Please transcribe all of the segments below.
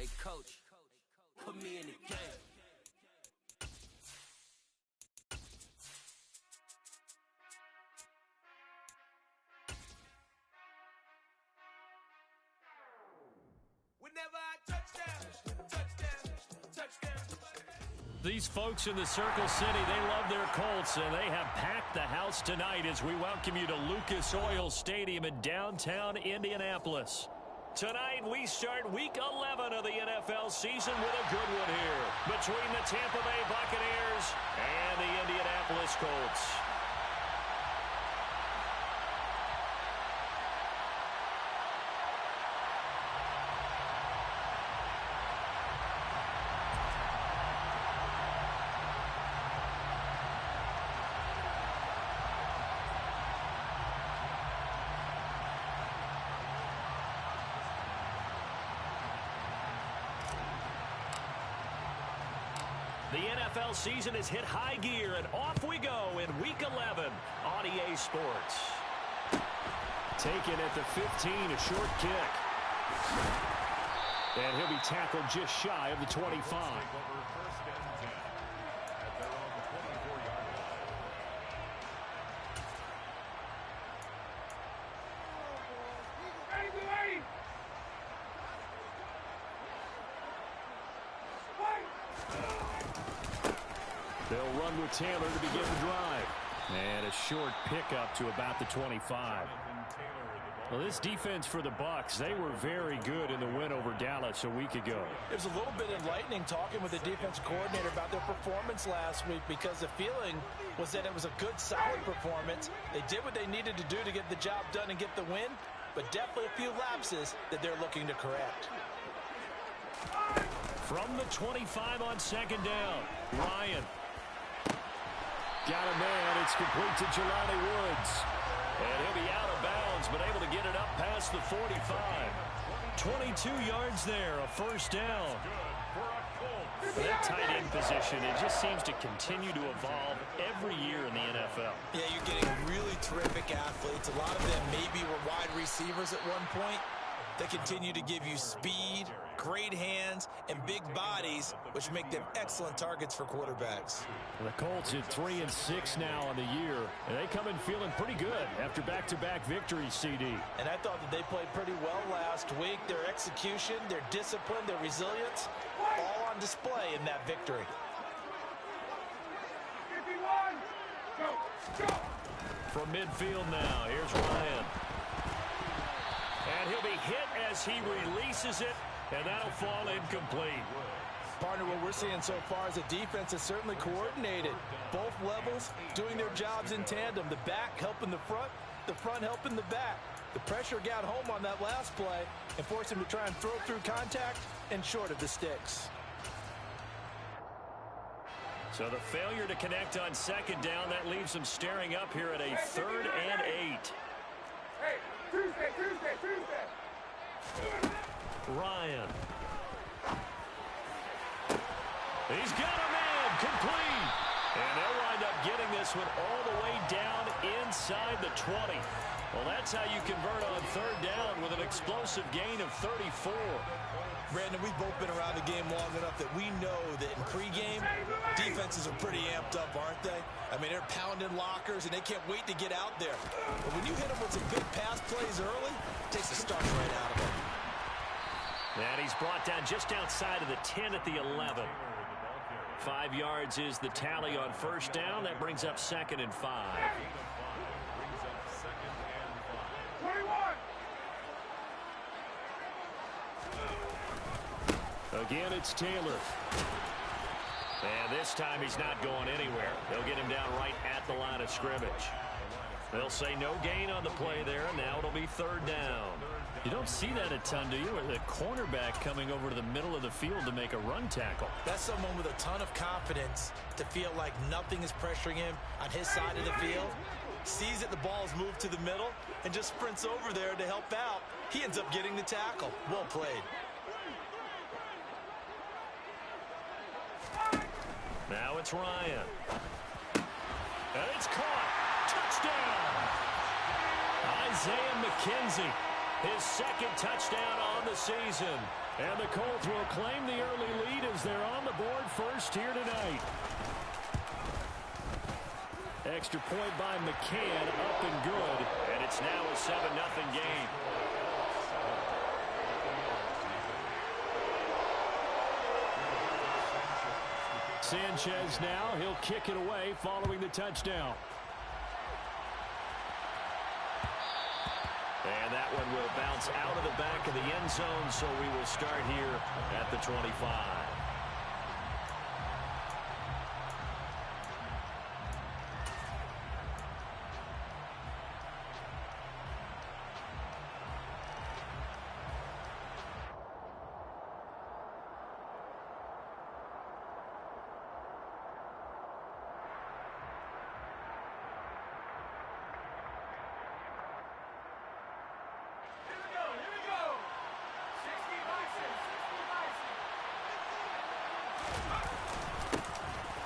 Hey, coach, put me in the game. Whenever I touchdown, touchdown, touchdown. These folks in the Circle City, they love their Colts, and they have packed the house tonight as we welcome you to Lucas Oil Stadium in downtown Indianapolis. Tonight, we start Week 11 of the NFL season with a good one here between the Tampa Bay Buccaneers and the Indianapolis Colts. The NFL season has hit high gear, and off we go in Week 11 on EA Sports. Taken at the 15, a short kick. And he'll be tackled just shy of the 25. They'll run with Taylor to begin the drive. And a short pickup to about the 25. Well, this defense for the Bucs, they were very good in the win over Dallas a week ago. It was a little bit enlightening talking with the defense coordinator about their performance last week, because the feeling was that it was a good, solid performance. They did what they needed to do to get the job done and get the win, but definitely a few lapses that they're looking to correct. From the 25 on second down, Ryan. Got a man. It's complete to Jelani Woods. And he'll be out of bounds, but able to get it up past the 45. 22 yards there, a first down. That tight end position, it just seems to continue to evolve every year in the NFL. Yeah, you're getting really terrific athletes. A lot of them maybe were wide receivers at one point. They continue to give you speed, great hands, and big bodies, which make them excellent targets for quarterbacks. The Colts at 3-6 now on the year, and they come in feeling pretty good after back-to-back victories, CD. And I thought that they played pretty well last week. Their execution, their discipline, their resilience, all on display in that victory. 51. Go. From midfield now, here's Ryan. And he'll be hit as he releases it, and that'll fall incomplete. Partner, what we're seeing so far is the defense is certainly coordinated. Both levels doing their jobs in tandem. The back helping the front helping the back. The pressure got home on that last play and forced him to try and throw through contact and short of the sticks. So the failure to connect on second down, that leaves him staring up here at a 3rd and 8. Hey, Tuesday. Ryan. He's got a man, complete. And they'll wind up getting this one all the way down inside the 20. Well, that's how you convert on 3rd down with an explosive gain of 34. Brandon, we've both been around the game long enough that we know that in pregame, defenses are pretty amped up, aren't they? I mean, they're pounding lockers, and they can't wait to get out there. But when you hit them with some big pass plays early, it takes the starch right out of them. And he's brought down just outside of the 10 at the 11. 5 yards is the tally on first down. That brings up 2nd and 5. 21. Again, it's Taylor. And this time he's not going anywhere. They'll get him down right at the line of scrimmage. They'll say no gain on the play there, and now it'll be 3rd down. You don't see that a ton, do you? The cornerback coming over to the middle of the field to make a run tackle. That's someone with a ton of confidence to feel like nothing is pressuring him on his side of the field. Sees that the ball's moved to the middle and just sprints over there to help out. He ends up getting the tackle. Well played. Now it's Ryan. And it's caught. Touchdown! Isaiah McKenzie, his 2nd touchdown on the season. And the Colts will claim the early lead as they're on the board first here tonight. Extra point by McCann, up and good. And it's now a 7-0 game. Sanchez now, he'll kick it away following the touchdown. And that one will bounce out of the back of the end zone, so we will start here at the 25.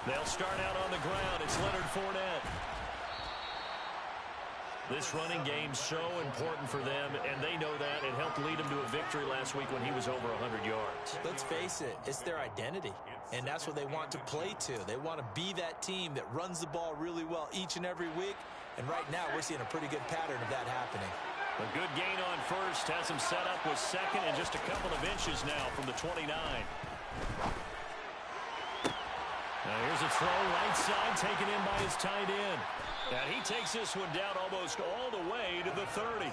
They'll start out on the ground. It's Leonard Fournette. This running game's so important for them, and they know that. It helped lead them to a victory last week when he was over 100 yards. Let's face it, it's their identity, and that's what they want to play to. They want to be that team that runs the ball really well each and every week, and right now we're seeing a pretty good pattern of that happening. A good gain on first has him set up with second and just a couple of inches now from the 29. Now here's a throw right side taken in by his tight end. And he takes this one down almost all the way to the 30.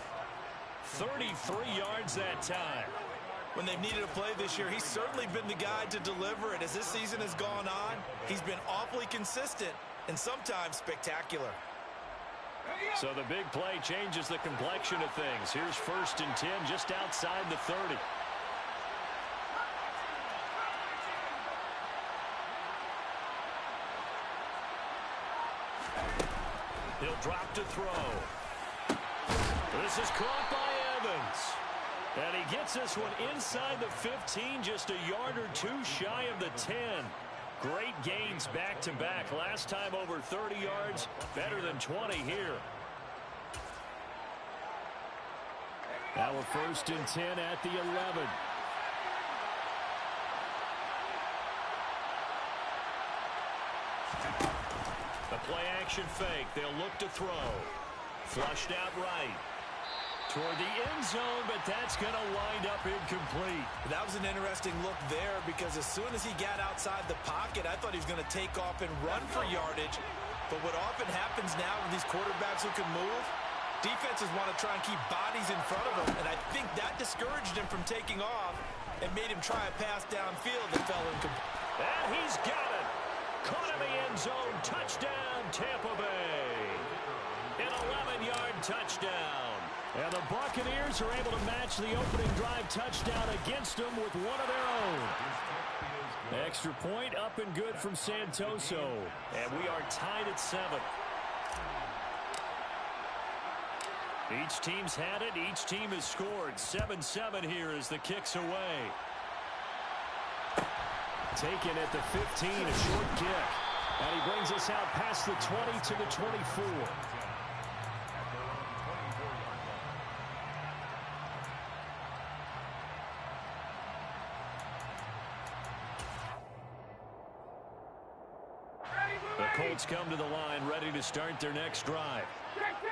33 yards that time. When they've needed a play this year, he's certainly been the guy to deliver it. As this season has gone on, he's been awfully consistent and sometimes spectacular. So the big play changes the complexion of things. Here's 1st and 10 just outside the 30. He'll drop to throw. This is caught by Evans. And he gets this one inside the 15, just a yard or two shy of the 10. Great gains back-to-back. Last time over 30 yards, better than 20 here. Now we're 1st and 10 at the 11. The play-action fake. They'll look to throw. Flushed out right. Toward the end zone, but that's going to wind up incomplete. That was an interesting look there because as soon as he got outside the pocket, I thought he was going to take off and run for yardage. But what often happens now with these quarterbacks who can move, defenses want to try and keep bodies in front of them, and I think that discouraged him from taking off and made him try a pass downfield that fell incomplete. And he's got it. Caught in the end zone. Touchdown, Tampa Bay. An 11-yard touchdown. And the Buccaneers are able to match the opening drive touchdown against them with one of their own. Extra point up and good from Santoso. And we are tied at 7. Each team's had it. Each team has scored. 7-7 here as the kick's away. Taken at the 15, a short kick. And he brings us out past the 20 to the 24. The Colts come to the line ready to start their next drive.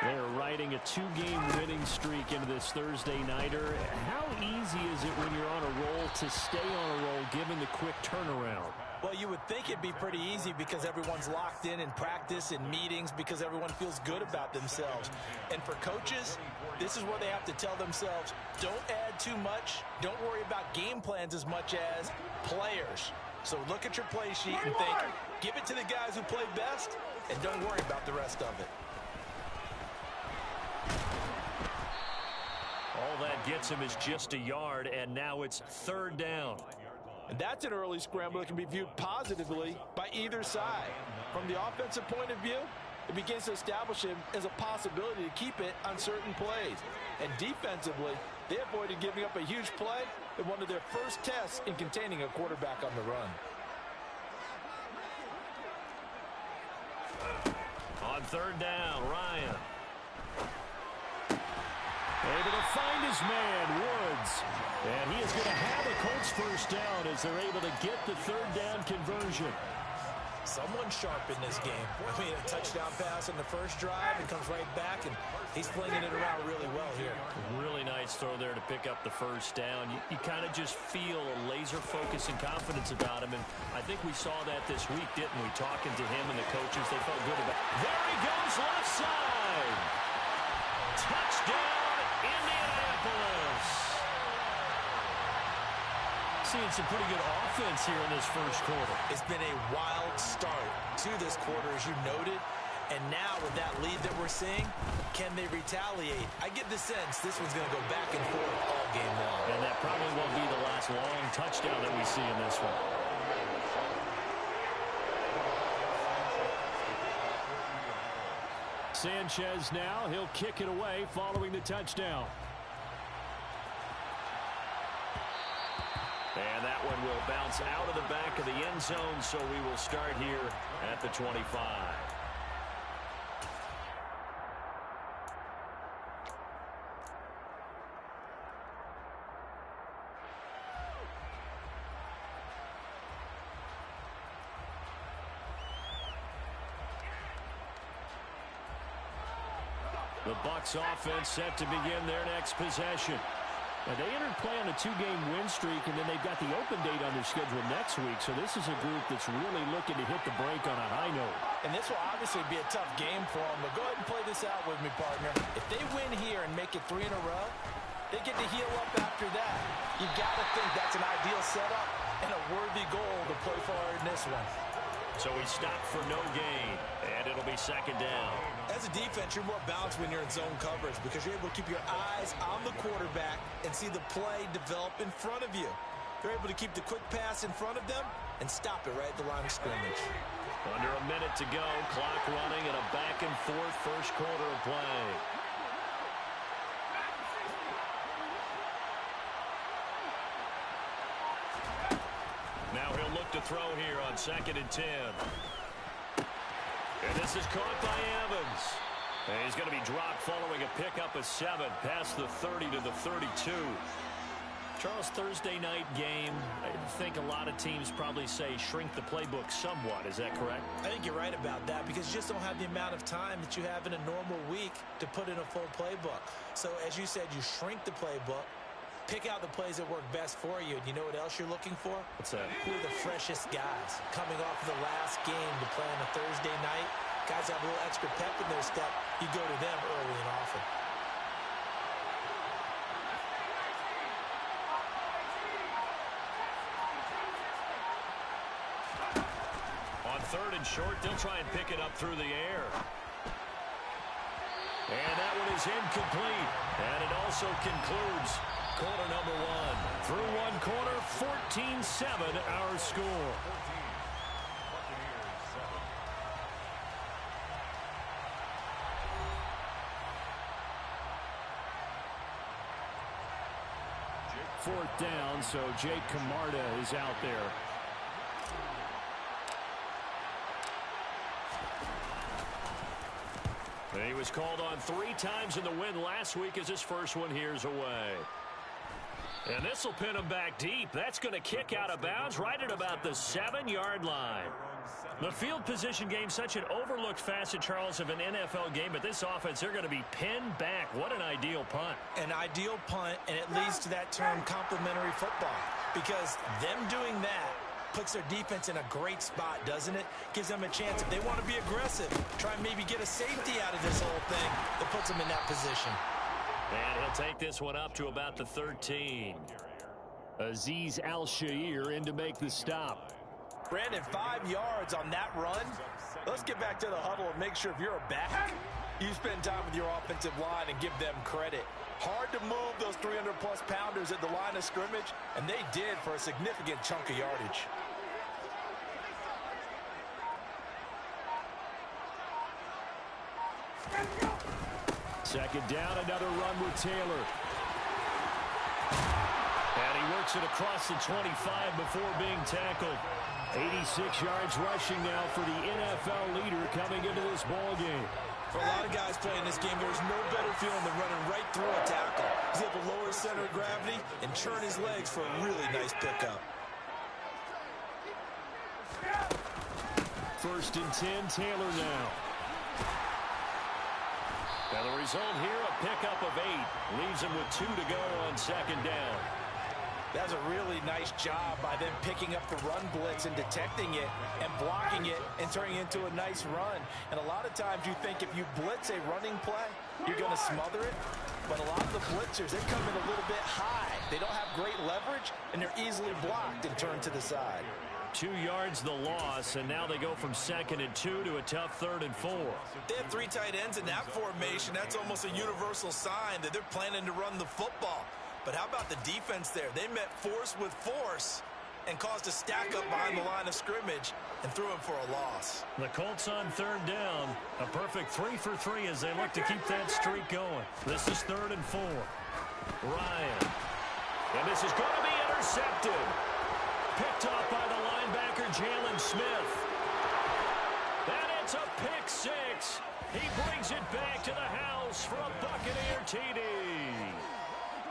They're riding a 2-game winning streak into this Thursday nighter. How easy is it when you're on a roll to stay on a roll given the quick turnaround? Well, you would think it'd be pretty easy because everyone's locked in practice and meetings because everyone feels good about themselves. And for coaches, this is where they have to tell themselves, don't add too much. Don't worry about game plans as much as players. So look at your play sheet and think, give it to the guys who play best and don't worry about the rest of it. All that gets him is just a yard, and now it's 3rd down. And that's an early scramble that can be viewed positively by either side. From the offensive point of view, it begins to establish him as a possibility to keep it on certain plays. And defensively, they avoided giving up a huge play in one of their first tests in containing a quarterback on the run. On 3rd down, Ryan. Able to find his man, Woods. And he is going to have a Colts first down as they're able to get the third down conversion. Someone sharp in this game. I mean, a touchdown pass in the first drive and comes right back, and he's flinging it around really well here. Really nice throw there to pick up the first down. You kind of just feel a laser focus and confidence about him, and I think we saw that this week, didn't we? Talking to him and the coaches, they felt good about it. There he goes, left side. Touchdown, Indianapolis. Seeing some pretty good offense here in this first quarter. It's been a wild start to this quarter, as you noted. And now with that lead that we're seeing, can they retaliate? I get the sense this one's going to go back and forth all game long. And that probably won't be the last long touchdown that we see in this one. Sanchez now, he'll kick it away following the touchdown. And that one will bounce out of the back of the end zone, so we will start here at the 25. The Bucs offense set to begin their next possession. Now, they entered play on a 2-game win streak, and then they've got the open date on their schedule next week. So this is a group that's really looking to hit the break on a high note. And this will obviously be a tough game for them, but go ahead and play this out with me, partner. If they win here and make it 3 in a row, they get to heal up after that. You got to think that's an ideal setup and a worthy goal to play for in this one. So we stop for no gain, and it'll be second down. As a defense, you're more balanced when you're in zone coverage because you're able to keep your eyes on the quarterback and see the play develop in front of you. They're able to keep the quick pass in front of them and stop it right at the line of scrimmage. Under a minute to go, clock running, and a back-and-forth first quarter of play. Now he'll look to throw here on 2nd and 10. And this is caught by Evans. And he's going to be dropped following a pickup of 7 past the 30 to the 32. Charles, Thursday night game, I think a lot of teams probably say shrink the playbook somewhat. Is that correct? I think you're right about that because you just don't have the amount of time that you have in a normal week to put in a full playbook. So as you said, you shrink the playbook. Pick out the plays that work best for you. And you know what else you're looking for? What's that? Who are the freshest guys coming off of the last game to play on a Thursday night? Guys have a little extra pep in their step. You go to them early and often. On 3rd and short, they'll try and pick it up through the air. And that one is incomplete. And it also concludes quarter number 1. Through one quarter, 14-7 our score. Fourth down, so Jake Camarda is out there. And he was called on 3 times in the win last week as his first one here's away. And this will pin him back deep. That's going to kick out of bounds right at about the 7-yard line. The field position game, such an overlooked facet, Charles, of an NFL game. But this offense, they're going to be pinned back. What an ideal punt. An ideal punt, and it leads to that term complementary football. Because them doing that puts their defense in a great spot, doesn't it? Gives them a chance, if they want to be aggressive, try and maybe get a safety out of this whole thing that puts them in that position. And he'll take this one up to about the 13. Azeez Al-Shaair in to make the stop. Brandon, 5 yards on that run. Let's get back to the huddle and make sure if you're a back, you spend time with your offensive line and give them credit. Hard to move those 300-plus pounders at the line of scrimmage, and they did for a significant chunk of yardage. Second down, another run with Taylor. And he works it across the 25 before being tackled. 86 yards rushing now for the NFL leader coming into this ball game. For a lot of guys playing this game, there's no better feeling than running right through a tackle. He's able to lower his center of gravity and churn his legs for a really nice pickup. First and 10, Taylor now. And the result here, a pickup of 8. Leaves him with 2 to go on second down. That's a really nice job by them picking up the run blitz and detecting it and blocking it and turning it into a nice run. And a lot of times you think if you blitz a running play, you're going to smother it. But a lot of the blitzers, they come in a little bit high. They don't have great leverage, and they're easily blocked and turned to the side. 2 yards the loss, and now they go from 2nd and 2 to a tough 3rd and 4. They have 3 tight ends in that formation. That's almost a universal sign that they're planning to run the football. But how about the defense there? They met force with force and caused a stack up behind the line of scrimmage and threw him for a loss. The Colts on 3rd down. A perfect 3 for 3 as they look to keep that streak going. This is 3rd and 4. Ryan. And this is going to be intercepted. Picked off by the linebacker, Jalen Smith. And it's a pick 6. He brings it back to the house for a Buccaneer TD.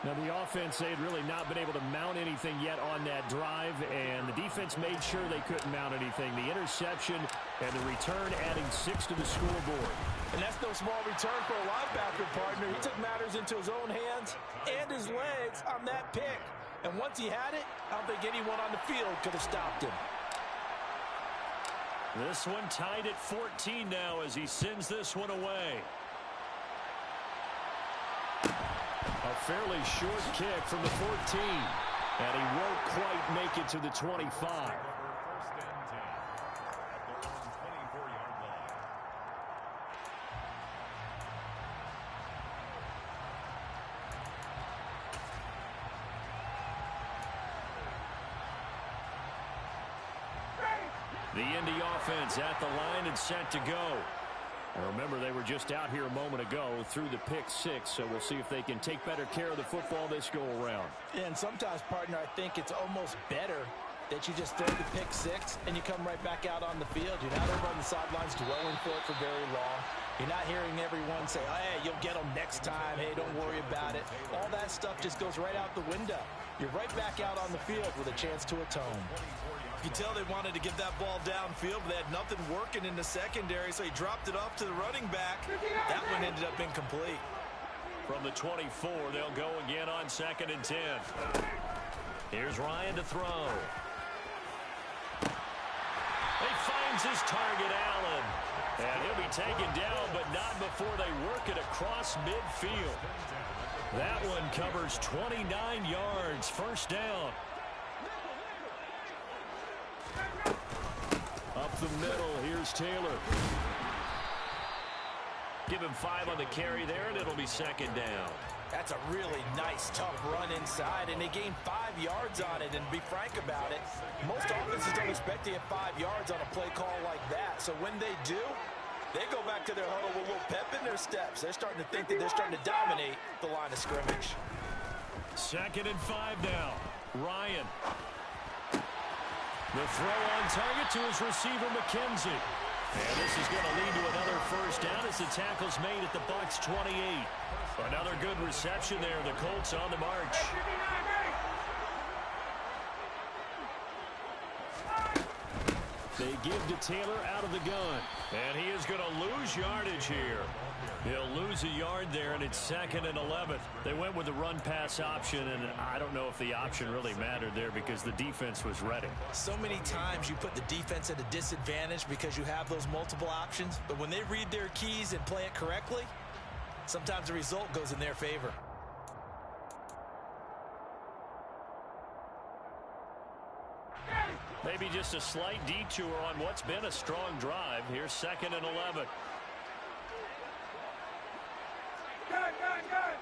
Now, the offense, they had really not been able to mount anything yet on that drive, and the defense made sure they couldn't mount anything. The interception and the return adding 6 to the scoreboard. And that's no small return for a linebacker partner. He took matters into his own hands and his legs on that pick. And once he had it, I don't think anyone on the field could have stopped him. This one tied at 14 now as he sends this one away. A fairly short kick from the 14. And he won't quite make it to the 25. The Indy offense at the line and set to go. And remember, they were just out here a moment ago through the pick 6, so we'll see if they can take better care of the football this go-around. And sometimes, partner, I think it's almost better that you just throw the pick 6 and you come right back out on the field. You're not over on the sidelines dwelling for it for very long. You're not hearing everyone say, oh, hey, you'll get them next time. Hey, don't worry about it. All that stuff just goes right out the window. You're right back out on the field with a chance to atone. You can tell they wanted to get that ball downfield, but they had nothing working in the secondary, so he dropped it off to the running back. That one ended up incomplete. From the 24, they'll go again on 2nd and 10. Here's Ryan to throw. He finds his target, Allen. And he'll be taken down, but not before they work it across midfield. That one covers 29 yards, first down. Up the middle, here's Taylor. Give him 5 on the carry there, and it'll be 2nd down. That's a really nice, tough run inside, and they gained 5 yards on it. And to be frank about it, most offenses don't expect to get 5 yards on a play call like that. So when they do, they go back to their huddle with a little pep in their steps. They're starting to think that they're starting to dominate the line of scrimmage. 2nd and 5 now. Ryan. The throw on target to his receiver, McKenzie. And this is going to lead to another first down as the tackle's made at the Bucs 28. Another good reception there. The Colts on the march. They give to Taylor out of the gun. And he is going to lose yardage here. He'll lose a yard there, and it's 2nd and 11. They went with the run-pass option, and I don't know if the option really mattered there because the defense was ready. So many times you put the defense at a disadvantage because you have those multiple options, but when they read their keys and play it correctly, sometimes the result goes in their favor. Maybe just a slight detour on what's been a strong drive. Here's 2nd and 11. Good. Hey, quick.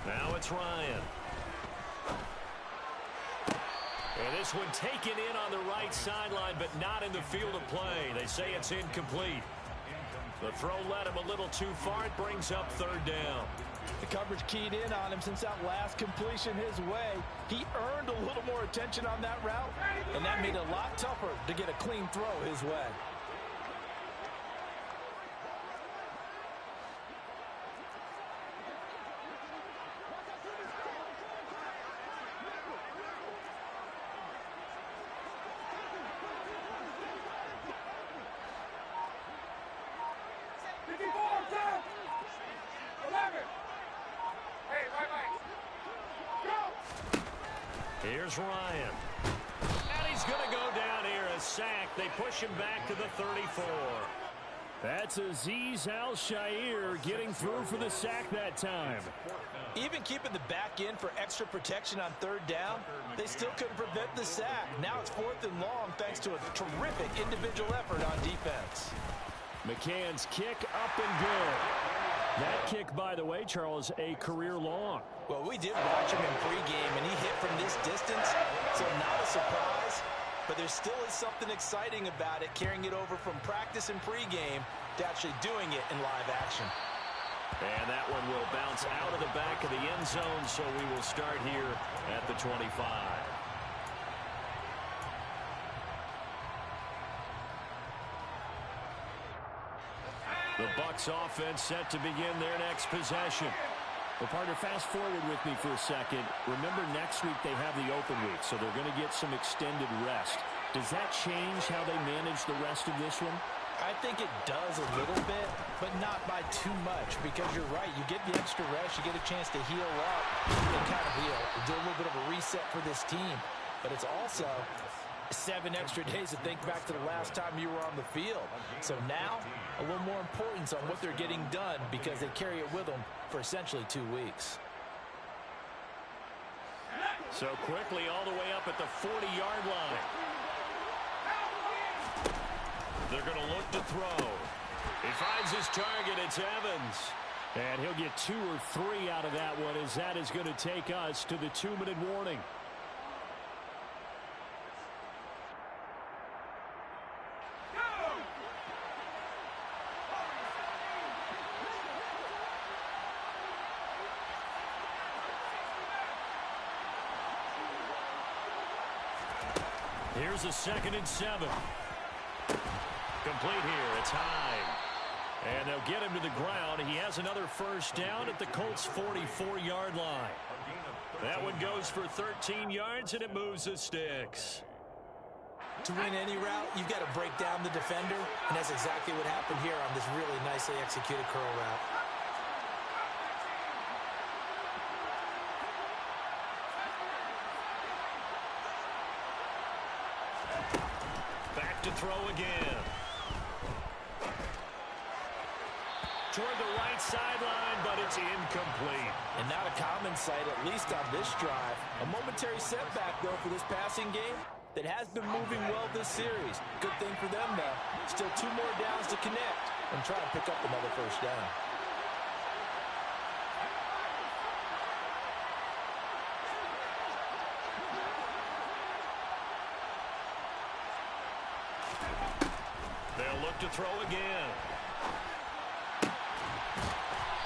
Now it's Ryan. And this one taken in on the right sideline, but not in the field of play. They say it's incomplete. The throw led him a little too far. It brings up third down. The coverage keyed in on him since that last completion his way. He earned a little more attention on that route, and that made it a lot tougher to get a clean throw his way. Here's Ryan. And he's going to go down here, a sack. They push him back to the 34. That's Azeez Al-Shaair getting through for the sack that time. Even keeping the back in for extra protection on third down, they still couldn't prevent the sack. Now it's 4th and long thanks to a terrific individual effort on defense. McCann's kick up and good. That kick, by the way, Charles, a career long. Well, we did watch him in pregame, and he hit from this distance, so not a surprise. But there still is something exciting about it, carrying it over from practice and pregame to actually doing it in live action. And that one will bounce out of the back of the end zone, so we will start here at the 25. The Bucs offense set to begin their next possession. Well, partner, fast forward with me for a second. Remember, next week they have the open week, so they're going to get some extended rest. Does that change how they manage the rest of this one? I think it does a little bit, but not by too much, because you're right. You get the extra rest, you get a chance to heal up and kind of do a little bit of a reset for this team. But it's also 7 extra days to think back to the last time you were on the field. So now, a little more importance on what they're getting done because they carry it with them for essentially 2 weeks. So quickly all the way up at the 40-yard line. They're going to look to throw. He finds his target. It's Evans. And he'll get 2 or 3 out of that one, as that is going to take us to the 2-minute warning. Here's a 2nd and 7. Complete here. It's high. And they'll get him to the ground. He has another first down at the Colts' 44-yard line. That one goes for 13 yards, and it moves the sticks. To win any route, you've got to break down the defender, and that's exactly what happened here on this really nicely executed curl route. Back to throw again. Toward the right sideline, but it's incomplete. And not a common sight, at least on this drive. A momentary setback, though, for this passing game that has been moving well this series. Good thing for them, though. Still 2 more downs to connect and try to pick up another first down. They'll look to throw again.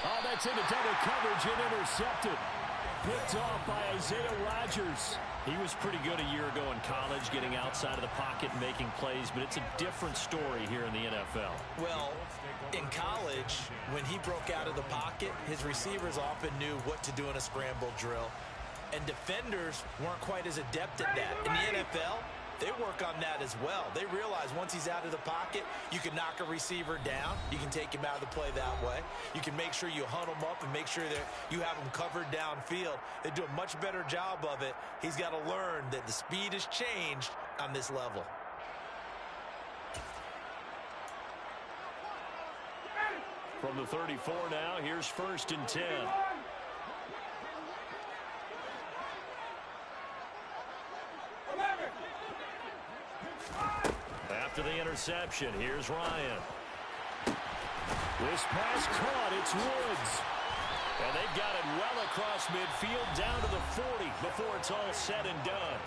Oh, that's into double coverage and intercepted. Picked off by Isaiah Rodgers. He was pretty good a year ago in college, getting outside of the pocket and making plays, but it's a different story here in the NFL. Well, in college, when he broke out of the pocket, his receivers often knew what to do in a scramble drill. And defenders weren't quite as adept at that. In the NFL, they work on that as well. They realize once he's out of the pocket, you can knock a receiver down. You can take him out of the play that way. You can make sure you hunt him up and make sure that you have him covered downfield. They do a much better job of it. He's got to learn that the speed has changed on this level. From the 34 now, here's 1st and 10. After the interception, here's Ryan. This pass caught. It's Woods. And they've got it well across midfield down to the 40 before it's all said and done.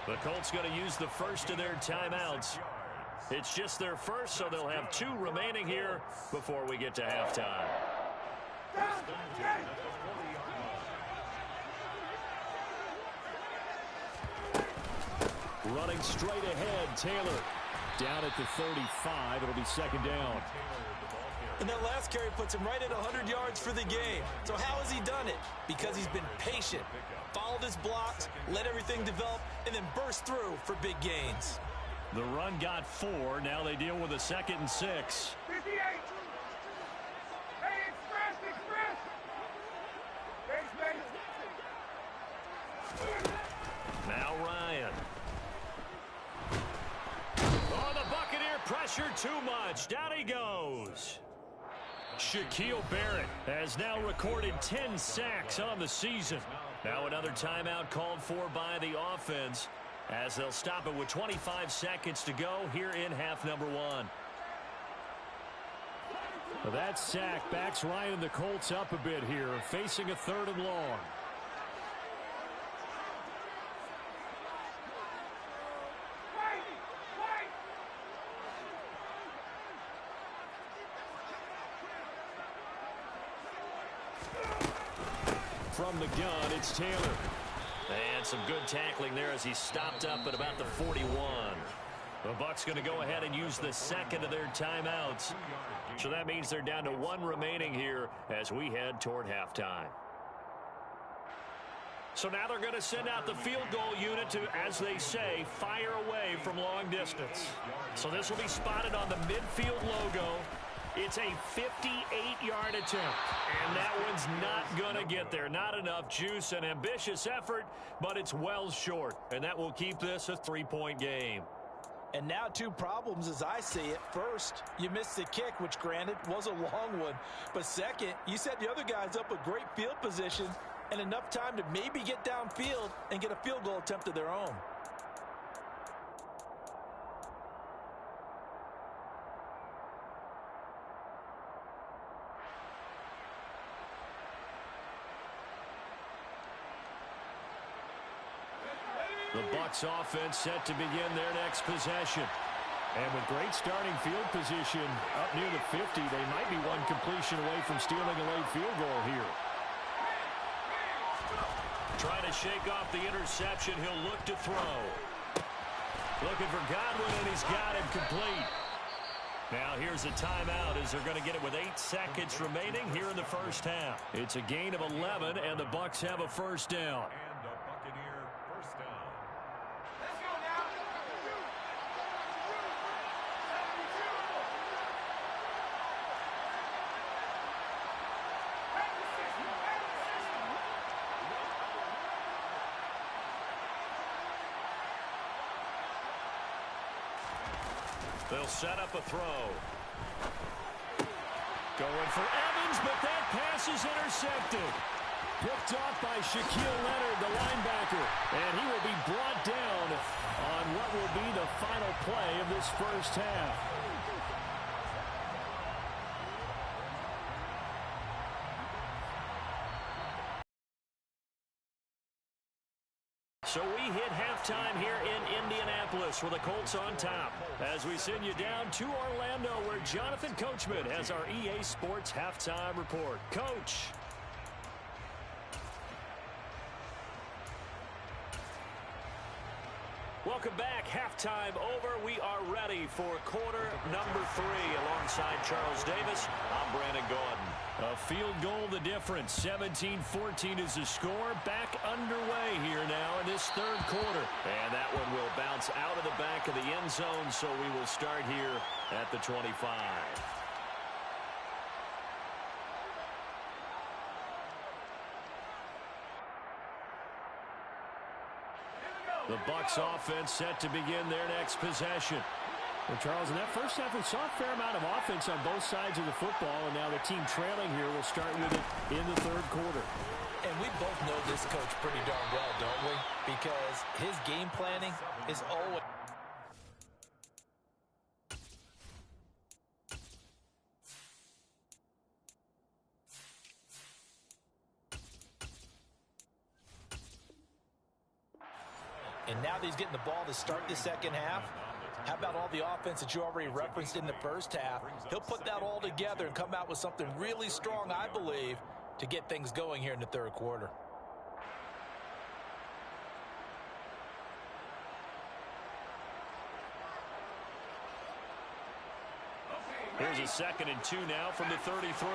The Colts going to use the first of their timeouts. It's just their first, so they'll have 2 remaining here before we get to halftime. Running straight ahead, Taylor. Down at the 35, it'll be second down. And that last carry puts him right at 100 yards for the game. So how has he done it? Because he's been patient, followed his blocks, let everything develop, and then burst through for big gains. The run got 4. Now they deal with a 2nd and 6. 58. Hey, express. Base, Now Ryan. Oh, the Buccaneer pressure too much. Down he goes. Shaquille Barrett has now recorded 10 sacks on the season. Now another timeout called for by the offense as they'll stop it with 25 seconds to go here in half number 1. Well, that sack backs Ryan and the Colts up a bit here, facing a 3rd and long. From the gun, it's Taylor. And some good tackling there as he stopped up at about the 41. The Bucs going to go ahead and use the 2nd of their timeouts. So that means they're down to 1 remaining here as we head toward halftime. So now they're going to send out the field goal unit to, as they say, fire away from long distance. So this will be spotted on the midfield logo. It's a 58-yard attempt, and that one's not going to get there. Not enough juice, an ambitious effort, but it's well short, and that will keep this a 3-point game. And now 2 problems as I see it. First, you missed the kick, which granted was a long one. But second, you set the other guys up with great field position and enough time to maybe get downfield and get a field goal attempt of their own. The Bucs offense set to begin their next possession. And with great starting field position up near the 50, they might be one completion away from stealing a late field goal here. Trying to shake off the interception. He'll look to throw. Looking for Godwin, and he's got him complete. Now here's a timeout as they're going to get it with 8 seconds remaining here in the first half. It's a gain of 11, and the Bucs have a first down. And the Buccaneer first down. Let's go now. They'll set up a throw. Going for Evans, but that pass is intercepted. Picked off by Shaquille Leonard, the linebacker. And he will be brought down on what will be the final play of this first half. So we hit halftime here in Indianapolis with the Colts on top as we send you down to Orlando where Jonathan Coachman has our EA Sports halftime report. Coach. Welcome back. Halftime over. We are ready for quarter number 3 alongside Charles Davis. I'm Brandon Gordon. A field goal the difference. 17-14 is the score. Back underway here now in this 3rd quarter. And that one will bounce out of the back of the end zone, so we will start here at the 25. The Bucs offense set to begin their next possession. Well, Charles, in that first half, we saw a fair amount of offense on both sides of the football, and now the team trailing here will start with it in the 3rd quarter. And we both know this coach pretty darn well, don't we? Because his game planning is always... And now that he's getting the ball to start the second half, How about all the offense that you already referenced in the first half? He'll put that all together and come out with something really strong, I believe, to get things going here in the third quarter. Here's a 2nd and 2 now from the 33.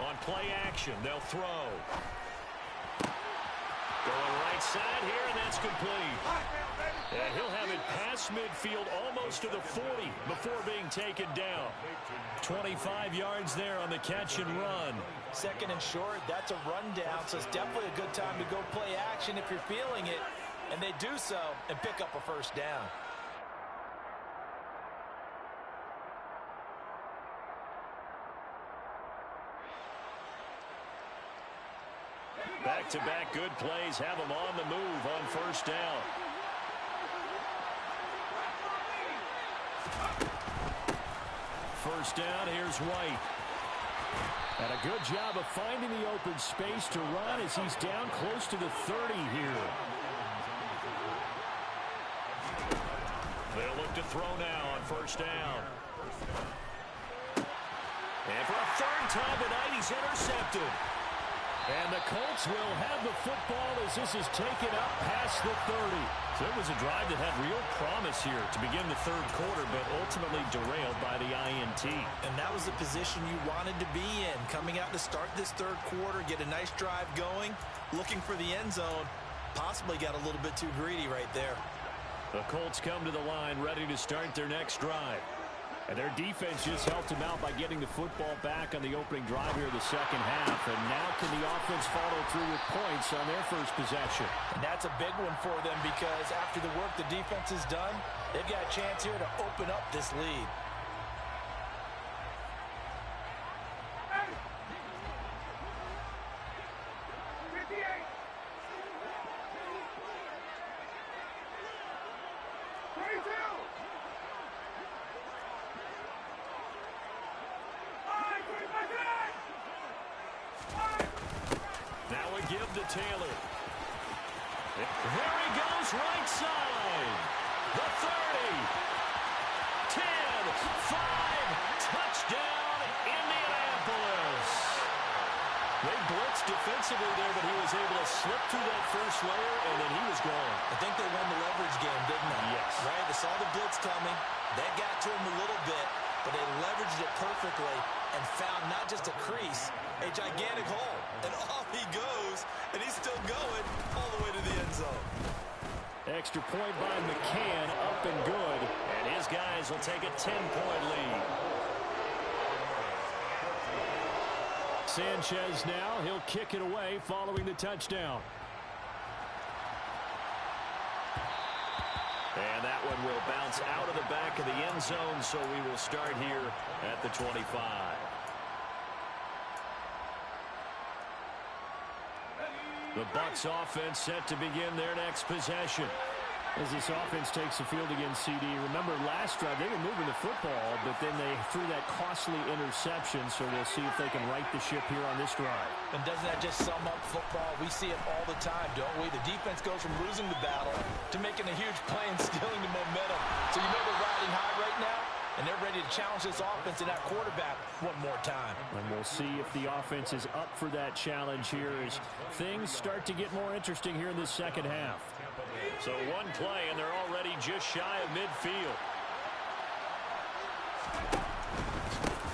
On play action, they'll throw. Going right side here, and that's complete. And he'll have it past midfield almost to the 40 before being taken down. 25 yards there on the catch and run. 2nd and short, that's a rundown, so it's definitely a good time to go play action if you're feeling it. And they do so and pick up a first down. Back-to-back good plays have them on the move on first down. First down, here's White. And a good job of finding the open space to run as he's down close to the 30 here. They'll look to throw now on first down. And for a 3rd time tonight, he's intercepted. And the Colts will have the football as this is taken up past the 30. So it was a drive that had real promise here to begin the third quarter, but ultimately derailed by the INT. And that was the position you wanted to be in. Coming out to start this third quarter, get a nice drive going, looking for the end zone. Possibly got a little bit too greedy right there. The Colts come to the line ready to start their next drive. And their defense just helped them out by getting the football back on the opening drive here of the second half. And now can the offense follow through with points on their first possession? And that's a big one for them because after the work the defense has done, they've got a chance here to open up this lead. Give to Taylor. There he goes, right side. The 30. 10. 5. Touchdown, Indianapolis. They blitzed defensively there, but he was able to slip through that first layer, and then he was gone. I think they won the leverage game, didn't they? Yes. Right? They saw the blitz coming. That got to him a little bit, but they leveraged it perfectly and found not just a crease, a gigantic hole. And off he goes, and he's still going all the way to the end zone. Extra point by McCann, up and good. And his guys will take a 10-point lead. Sanchez now, he'll kick it away following the touchdown. And that one will bounce out of the back of the end zone, so we will start here at the 25. The Bucs offense set to begin their next possession. As this offense takes the field against CD, remember last drive they were moving the football, but then they threw that costly interception, so we'll see if they can right the ship here on this drive. And doesn't that just sum up football? We see it all the time, don't we? The defense goes from losing the battle to making a huge play and stealing the momentum. So you know they're riding high right now, and they're ready to challenge this offense and that quarterback one more time. And we'll see if the offense is up for that challenge here as things start to get more interesting here in this second half. So one play, and they're already just shy of midfield.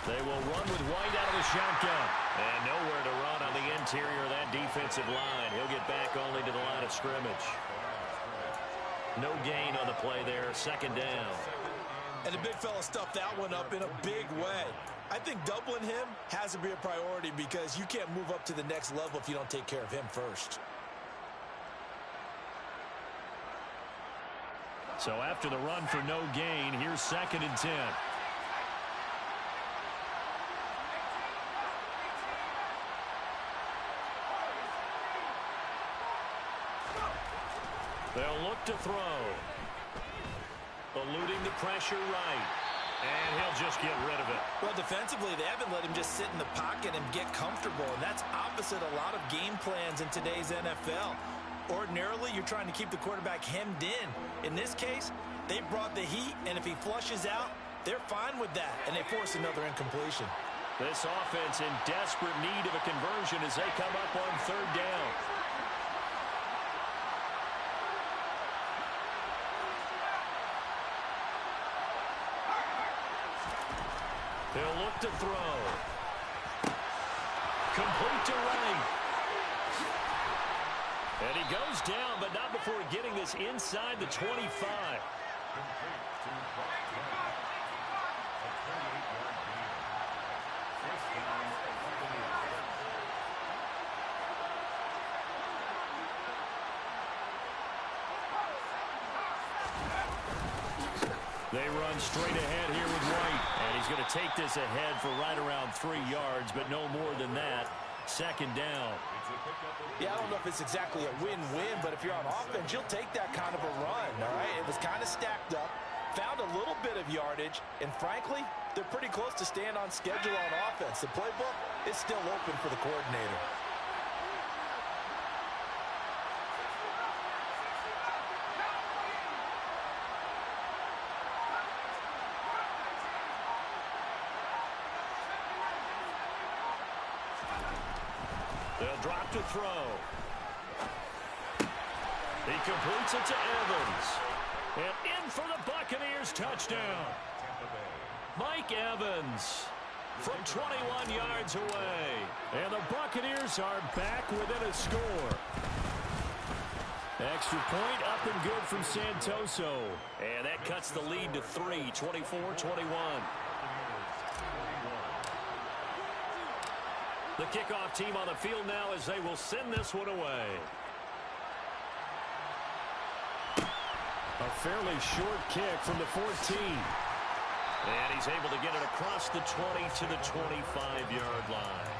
They will run with White out of the shotgun. And nowhere to run on the interior of that defensive line. He'll get back only to the line of scrimmage. No gain on the play there, second down. And the big fella stuffed that one up in a big way. I think doubling him has to be a priority because you can't move up to the next level if you don't take care of him first. So after the run for no gain, here's second and 10. They'll look to throw. Eluding the pressure right. And he'll just get rid of it. Well, defensively, they haven't let him just sit in the pocket and get comfortable. And that's opposite a lot of game plans in today's NFL. Ordinarily, you're trying to keep the quarterback hemmed in. In this case, they brought the heat, and if he flushes out, they're fine with that, and they force another incompletion. This offense in desperate need of a conversion as they come up on third down. They'll look to throw. Complete to Ray. And he goes down, but not before getting this inside the 25. They run straight ahead here with White. And he's going to take this ahead for right around 3 yards, but no more than that. Second down. Yeah, I don't know if it's exactly a win-win, but if you're on offense, you'll take that kind of a run, all right? It was kind of stacked up, found a little bit of yardage, and frankly, they're pretty close to staying on schedule on offense. The playbook is still open for the coordinator. They'll drop to throw. He completes it to Evans. And in for the Buccaneers touchdown. Mike Evans from 21 yards away. And the Buccaneers are back within a score. Extra point up and good from Santoso. And that cuts the lead to 3, 24-21. The kickoff team on the field now as they will send this one away. A fairly short kick from the 14. And he's able to get it across the 20 to the 25-yard line.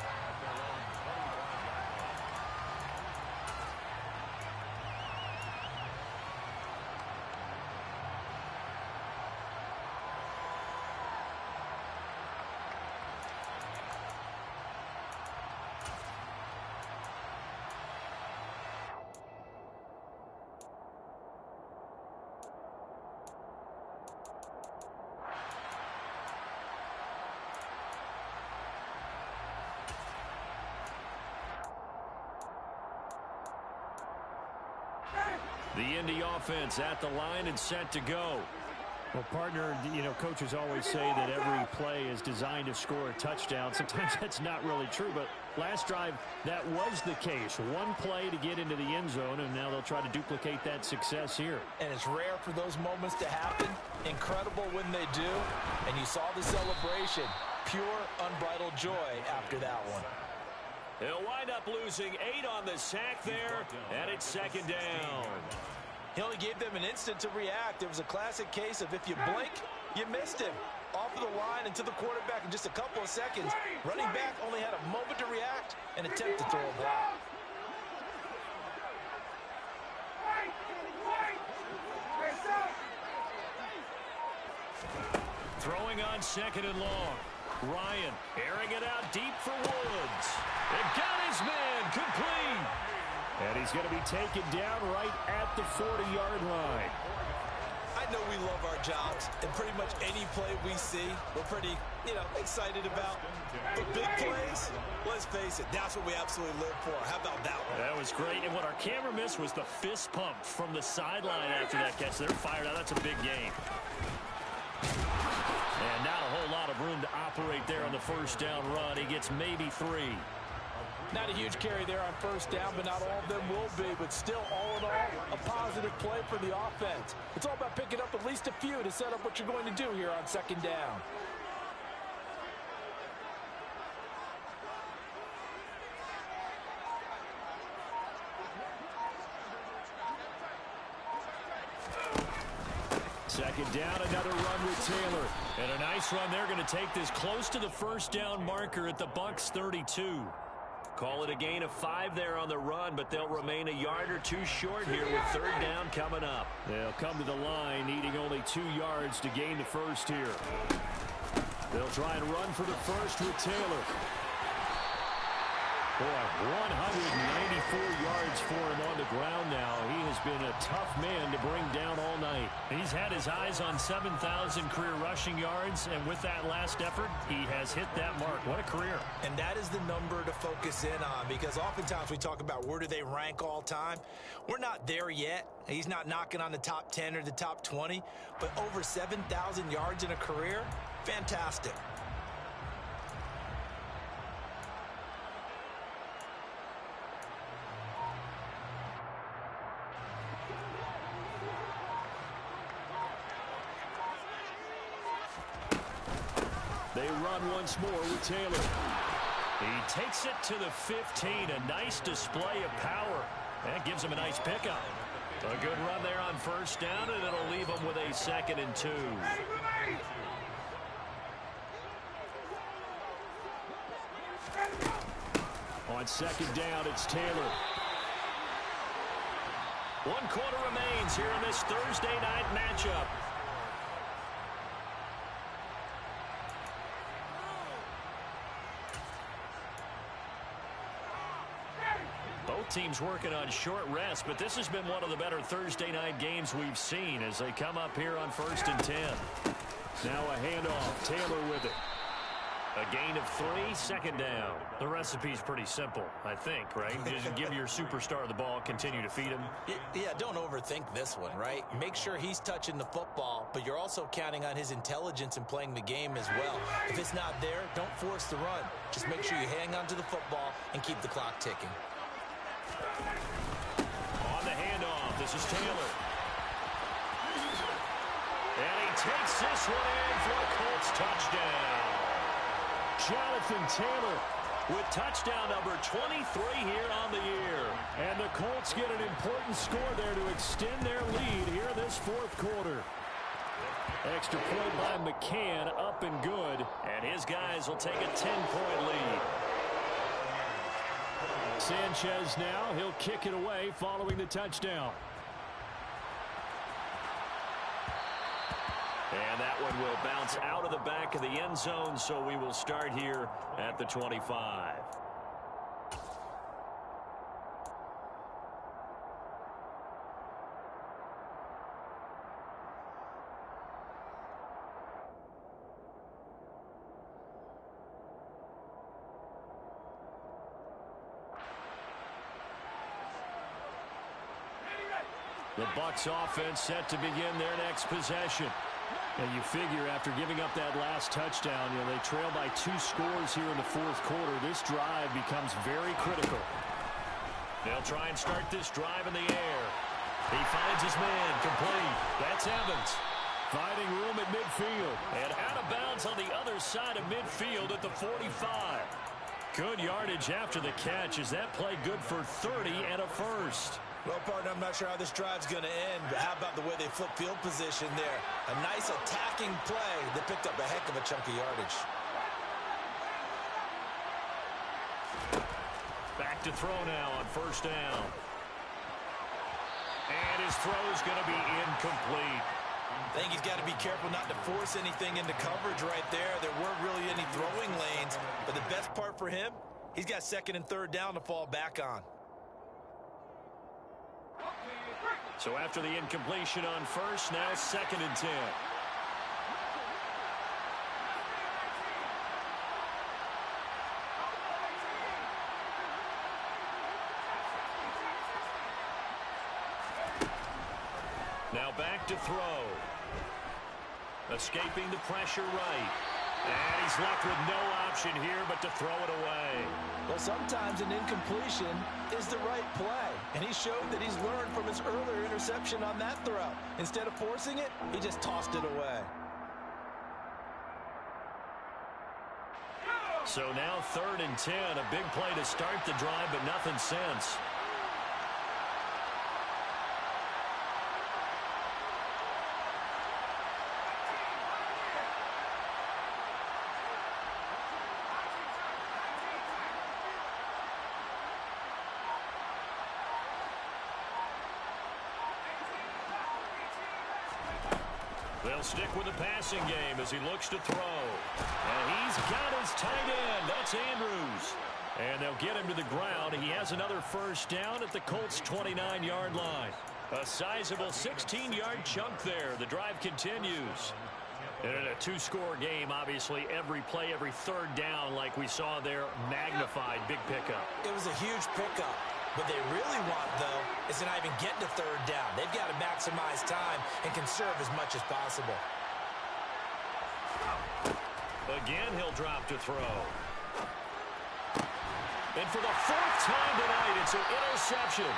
The Indy offense at the line and set to go. Well, partner, you know, coaches always say that every play is designed to score a touchdown. Sometimes that's not really true, but last drive, that was the case. One play to get into the end zone, and now they'll try to duplicate that success here. And it's rare for those moments to happen. Incredible when they do. And you saw the celebration. Pure, unbridled joy after that one. He'll wind up losing 8 on the sack there, and it's second down. He only gave them an instant to react. It was a classic case of if you blink, you missed him. Off of the line and to the quarterback in just a couple of seconds. Running back only had a moment to react and attempt to throw a block. Throwing on second and long. Ryan airing it out deep for Woods. And got his man complete. And he's going to be taken down right at the 40-yard line. I know we love our jobs, and pretty much any play we see, we're pretty, excited about. But big plays, let's face it, that's what we absolutely live for. How about that one? That was great. And what our camera missed was the fist pump from the sideline after that catch. They're fired out. That's a big game. And not a whole lot of room to operate there on the first down run. He gets maybe 3. Not a huge carry there on first down, but not all of them will be. But still, all in all, a positive play for the offense. It's all about picking up at least a few to set up what you're going to do here on second down. Second down, another run with Taylor. And a nice run. They're going to take this close to the first down marker at the Bucs 32. Call it a gain of 5 there on the run, but they'll remain a yard or 2 short here with third down coming up. They'll come to the line needing only 2 yards to gain the first here. They'll try and run for the first with Taylor. Boy, 194 yards for him on the ground now. He has been a tough man to bring down all night. He's had his eyes on 7,000 career rushing yards, and with that last effort, he has hit that mark. What a career. And that is the number to focus in on, because oftentimes we talk about where do they rank all time. We're not there yet. He's not knocking on the top 10 or the top 20, but over 7,000 yards in a career, fantastic. They run once more with Taylor. He takes it to the 15. A nice display of power. That gives him a nice pickup. A good run there on first down, and it'll leave him with a 2nd and 2. On 2nd down, it's Taylor. 1 quarter remains here in this Thursday night matchup. Both teams working on short rest, but this has been one of the better Thursday night games we've seen as they come up here on 1st and 10. Now a handoff. Taylor with it. A gain of 3, 2nd down. The recipe's pretty simple, I think, right? Just give your superstar the ball, continue to feed him. Yeah, don't overthink this one, right? Make sure he's touching the football, but you're also counting on his intelligence in playing the game as well. If it's not there, don't force the run. Just make sure you hang on to the football and keep the clock ticking. On the handoff, this is Taylor. And he takes this one in for a Colts touchdown. Jonathan Taylor with touchdown number 23 here on the year. And the Colts get an important score there to extend their lead here this 4th quarter. Extra point by McCann, up and good. And his guys will take a 10-point lead. Sanchez now, he'll kick it away following the touchdown. And that one will bounce out of the back of the end zone, so we will start here at the 25. The Bucs offense set to begin their next possession. And you figure after giving up that last touchdown, they trail by 2 scores here in the 4th quarter. This drive becomes very critical. They'll try and start this drive in the air. He finds his man, complete. That's Evans. Finding room at midfield. And out of bounds on the other side of midfield at the 45. Good yardage after the catch. Is that play good for 30 and a first? Well, partner, I'm not sure how this drive's going to end, but how about the way they flip field position there? A nice attacking play that picked up a heck of a chunk of yardage. Back to throw now on first down. And his throw's going to be incomplete. I think he's got to be careful not to force anything into coverage right there. There weren't really any throwing lanes, but the best part for him, he's got 2nd and 3rd down to fall back on. So after the incompletion on first, now 2nd and 10. Now back to throw. Escaping the pressure right. And he's left with no option here but to throw it away. Well, sometimes an incompletion is the right play. And he showed that he's learned from his earlier interception on that throw. Instead of forcing it, he just tossed it away. So now 3rd and 10. A big play to start the drive, but nothing since. They'll stick with the passing game as he looks to throw. And he's got his tight end. That's Andrews. And they'll get him to the ground. He has another first down at the Colts' 29-yard line. A sizable 16-yard chunk there. The drive continues. And in a two-score game, obviously, every play, every third down, like we saw there, magnified. Big pickup. It was a huge pickup. What they really want, though, is to not even get to third down. They've got to maximize time and conserve as much as possible. Again, he'll drop to throw. And for the fourth time tonight, it's an interception.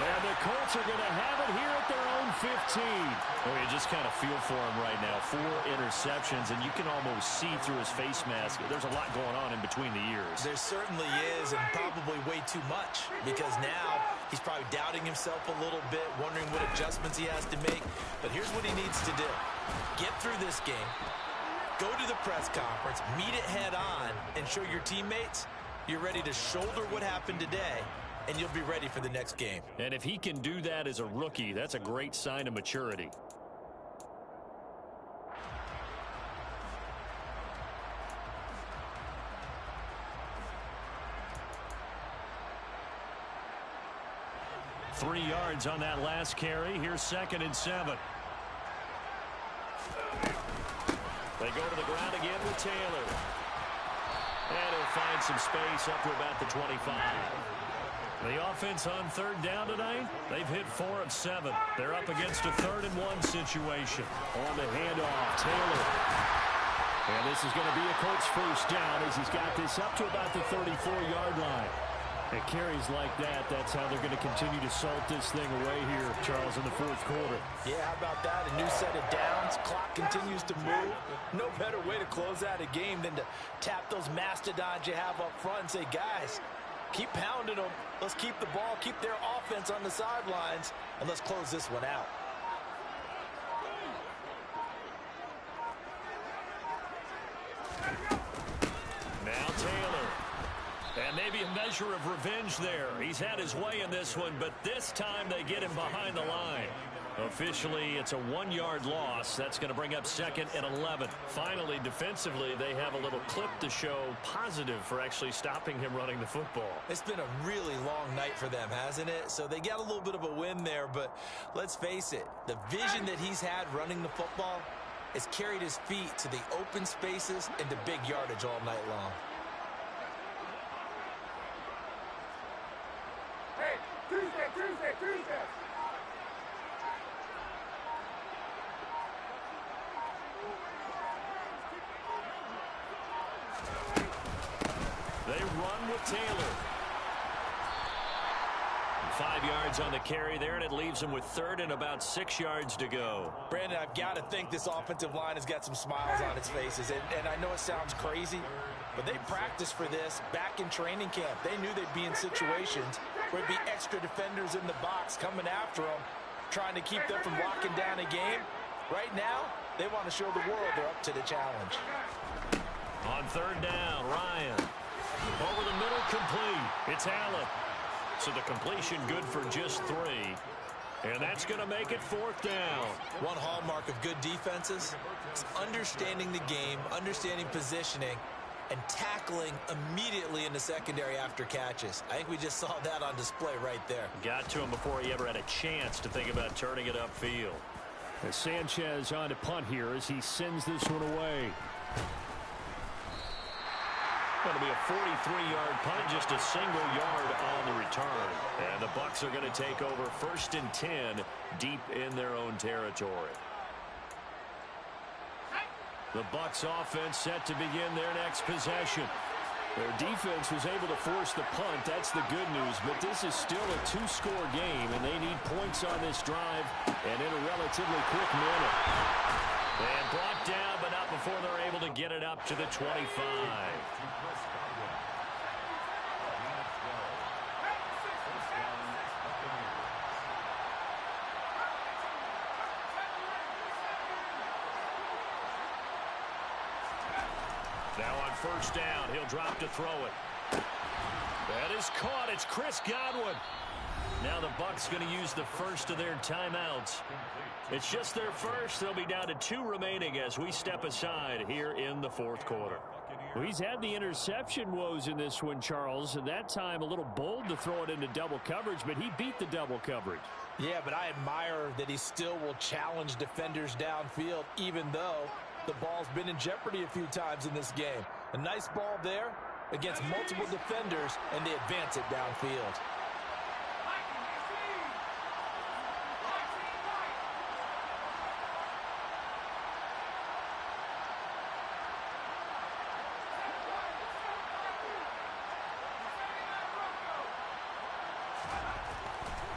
And the Colts are going to have it here at their own 15. Oh, you just kind of feel for him right now. 4 interceptions, and you can almost see through his face mask. There's a lot going on in between the ears. There certainly is, and probably way too much, because now he's probably doubting himself a little bit, wondering what adjustments he has to make. But here's what he needs to do. Get through this game, go to the press conference, meet it head on, and show your teammates you're ready to shoulder what happened today, and you'll be ready for the next game. And if he can do that as a rookie, that's a great sign of maturity. Three yards on that last carry. Here's 2nd and 7. They go to the ground again with Taylor. And he'll find some space up to about the 25. The offense on third down tonight, they've hit 4 of 7. They're up against a 3rd and 1 situation. On the handoff, Taylor. And this is going to be a Colts first down as he's got this up to about the 34-yard line. And carries like that, that's how they're going to continue to salt this thing away here, Charles, in the fourth quarter. Yeah, how about that? A new set of downs. Clock continues to move. No better way to close out a game than to tap those mastodons you have up front and say, guys, keep pounding them. Let's keep the ball, keep their offense on the sidelines, and let's close this one out. Now Taylor. And maybe a measure of revenge there. He's had his way in this one, but this time they get him behind the line. Officially, it's a 1-yard loss. That's going to bring up 2nd and 11. Finally, defensively, they have a little clip to show positive for actually stopping him running the football. It's been a really long night for them, hasn't it? So they got a little bit of a win there, but let's face it, the vision that he's had running the football has carried his feet to the open spaces and to big yardage all night long. Hey, Tuesday. They run with Taylor. 5 yards on the carry there, and it leaves them with 3rd and about 6 yards to go. Brandon, I've got to think this offensive line has got some smiles on its faces. And I know it sounds crazy, but they practiced for this back in training camp. They knew they'd be in situations where there'd be extra defenders in the box coming after them, trying to keep them from locking down a game. Right now, they want to show the world they're up to the challenge. On 3rd down, Ryan. Over the middle, complete. It's Allen. So the completion good for just 3. And that's going to make it 4th down. One hallmark of good defenses is understanding the game, understanding positioning, and tackling immediately in the secondary after catches. I think we just saw that on display right there. Got to him before he ever had a chance to think about turning it upfield. As Sanchez on to punt here as he sends this one away. Going to be a 43-yard punt, just a single yard on the return. And the Bucs are going to take over 1st and 10 deep in their own territory. The Bucs offense set to begin their next possession. Their defense was able to force the punt. That's the good news. But this is still a 2-score game, and they need points on this drive and in a relatively quick manner. And brought down, but not before they're able to get it up to the 25. Now on 1st down, he'll drop to throw it. That is caught. It's Chris Godwin. Now the Bucs going to use the first of their timeouts. It's just their first. They'll be down to 2 remaining as we step aside here in the 4th quarter. Well, he's had the interception woes in this one, Charles, and that time a little bold to throw it into double coverage, but he beat the double coverage. Yeah, but I admire that he still will challenge defenders downfield, even though the ball's been in jeopardy a few times in this game. A nice ball there against multiple defenders, and they advance it downfield.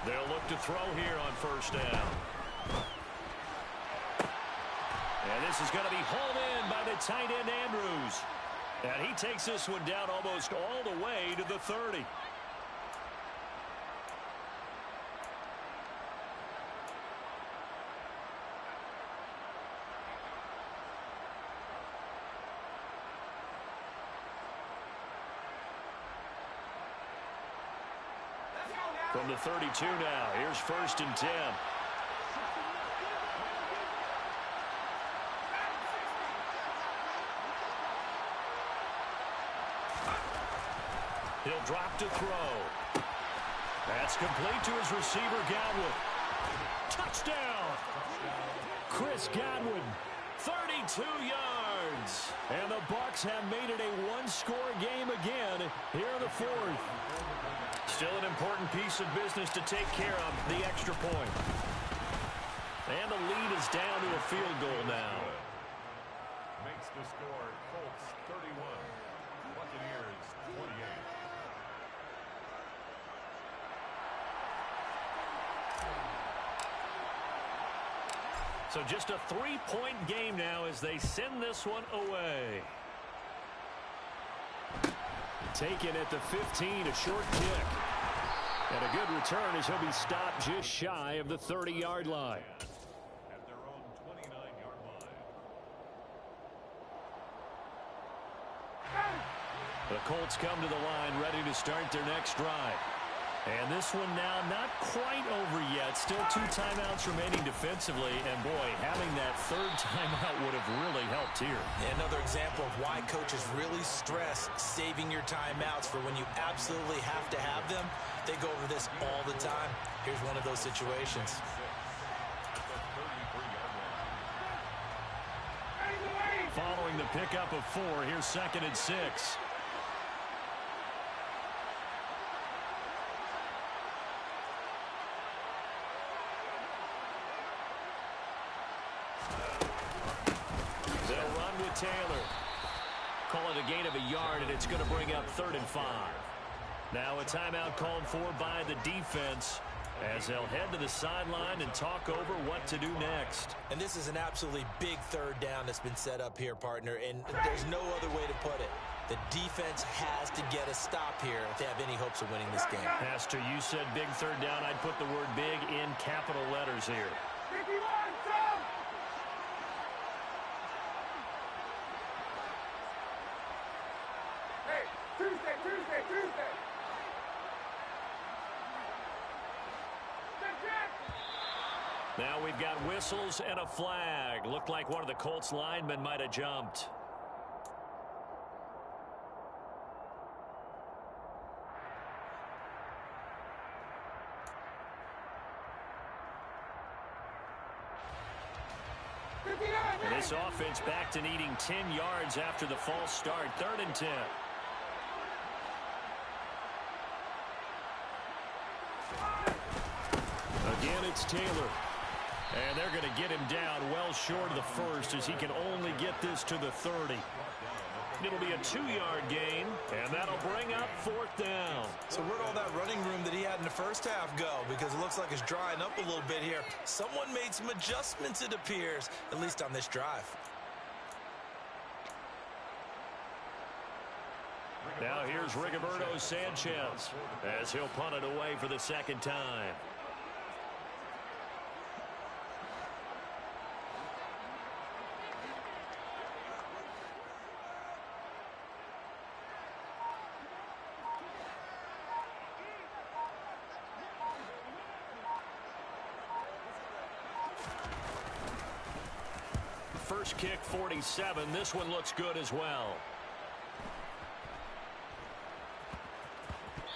They'll look to throw here on first down. And this is going to be hauled in by the tight end, Andrews. And he takes this one down almost all the way to the 30. From the 32 now, here's first and 10. He'll drop to throw. That's complete to his receiver, Godwin. Touchdown! Chris Godwin, 32 yards. And the Bucs have made it a one-score game again here in the fourth. Still an important piece of business to take care of, the extra point. And the lead is down to a field goal now. Makes the score Colts 31, Buccaneers 28. So just a three-point game now as they send this one away. Taken at the 15, a short kick. And a good return as he'll be stopped just shy of the 30-yard line. At their own 29-yard line. The Colts come to the line ready to start their next drive. And this one now not quite over yet. Still 2 timeouts remaining defensively. And, boy, having that third timeout would have really helped here. Another example of why coaches really stress saving your timeouts for when you absolutely have to have them. They go over this all the time. Here's one of those situations. Following the pickup of 4, here's second and 6. Taylor. Call it a gain of a yard, and it's going to bring up 3rd and 5. Now a timeout called for by the defense as they'll head to the sideline and talk over what to do next. And this is an absolutely big third down that's been set up here, partner, and there's no other way to put it. The defense has to get a stop here if they have any hopes of winning this game. Pastor, you said big third down. I'd put the word big in capital letters here. 51, Tom! Hey, Tuesday, Tuesday, Tuesday! Now we've got whistles and a flag. Looked like one of the Colts linemen might have jumped. And this offense back to needing 10 yards after the false start. 3rd and 10. Again, it's Taylor. And they're going to get him down well short of the first as he can only get this to the 30. It'll be a 2-yard gain, and that'll bring up 4th down. So where'd all that running room that he had in the first half go? Because it looks like it's drying up a little bit here. Someone made some adjustments, it appears, at least on this drive. Now here's Rigoberto Sanchez as he'll punt it away for the 2nd time. First kick, 47. This one looks good as well.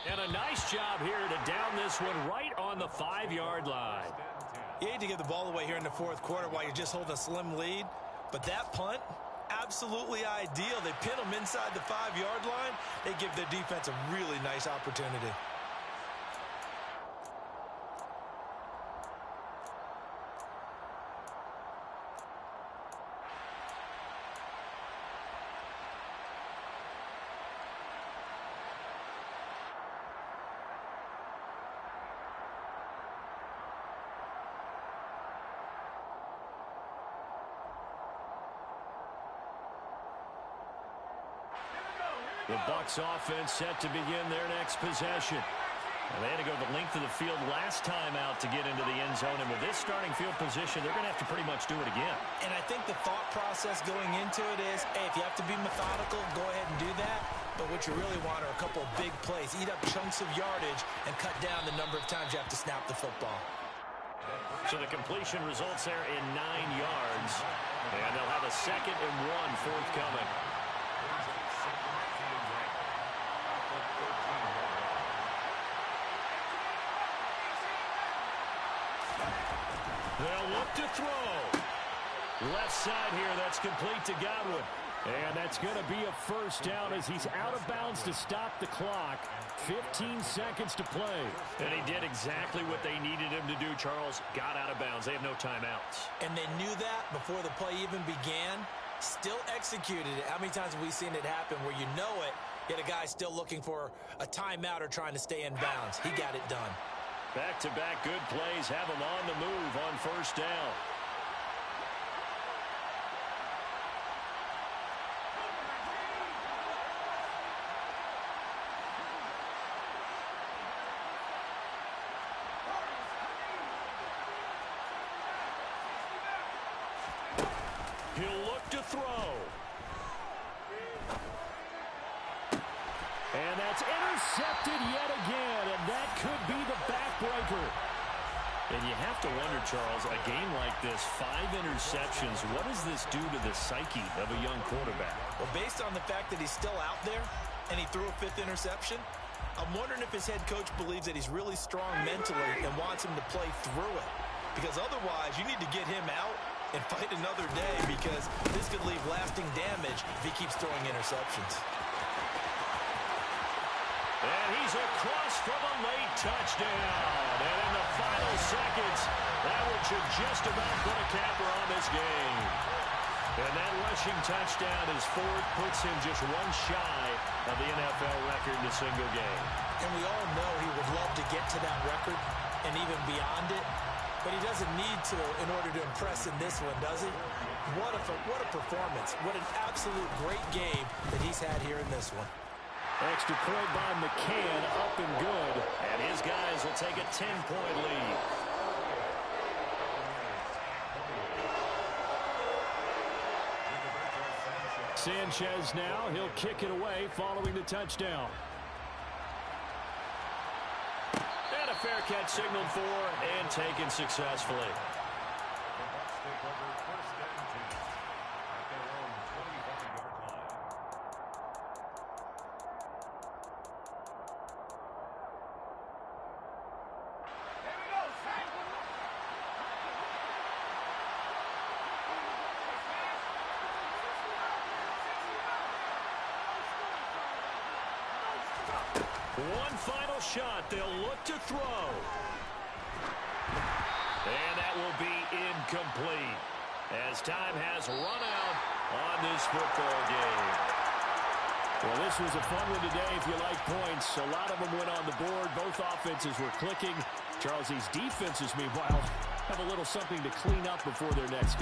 And a nice job here to down this one right on the 5-yard line. You hate to give the ball away here in the fourth quarter while you just hold a slim lead, but that punt, absolutely ideal. They pin them inside the 5-yard line. They give their defense a really nice opportunity. The Bucs offense set to begin their next possession. And they had to go the length of the field last time out to get into the end zone. And with this starting field position, they're going to have to pretty much do it again. And I think the thought process going into it is, hey, if you have to be methodical, go ahead and do that. But what you really want are a couple of big plays. Eat up chunks of yardage and cut down the number of times you have to snap the football. So the completion results there in 9 yards. And they'll have a 2nd and 1 forthcoming. They'll look to throw. Left side here, that's complete to Godwin. And that's going to be a first down as he's out of bounds to stop the clock. 15 seconds to play. And he did exactly what they needed him to do, Charles. Got out of bounds. They have no timeouts. And they knew that before the play even began. Still executed it. How many times have we seen it happen where you know it, yet a guy still looking for a timeout or trying to stay in bounds? He got it done. Back-to-back good plays have him on the move on first down. He'll look to throw. And that's intercepted yet again, and that could be the backbreaker. And you have to wonder, Charles, a game like this, 5 interceptions, what does this do to the psyche of a young quarterback? Well, based on the fact that he's still out there and he threw a 5th interception, I'm wondering if his head coach believes that he's really strong mentally and wants him to play through it. Because otherwise, you need to get him out and fight another day, because this could leave lasting damage if he keeps throwing interceptions. And he's across from a late touchdown. And in the final seconds, that one should just about put a capper on this game. And that rushing touchdown, his 4th, puts him just one shy of the NFL record in a single game. And we all know he would love to get to that record and even beyond it. But he doesn't need to in order to impress in this one, does he? What a performance. What an absolute great game that he's had here in this one. Extra point by McCann, up and good. And his guys will take a 10-point lead. Sanchez now, he'll kick it away following the touchdown. And a fair catch signaled for and taken successfully. One final shot. They'll look to throw. And that will be incomplete, as time has run out on this football game. Well, this was a fun one today if you like points. A lot of them went on the board. Both offenses were clicking. Charles, these defenses, meanwhile, have a little something to clean up before their next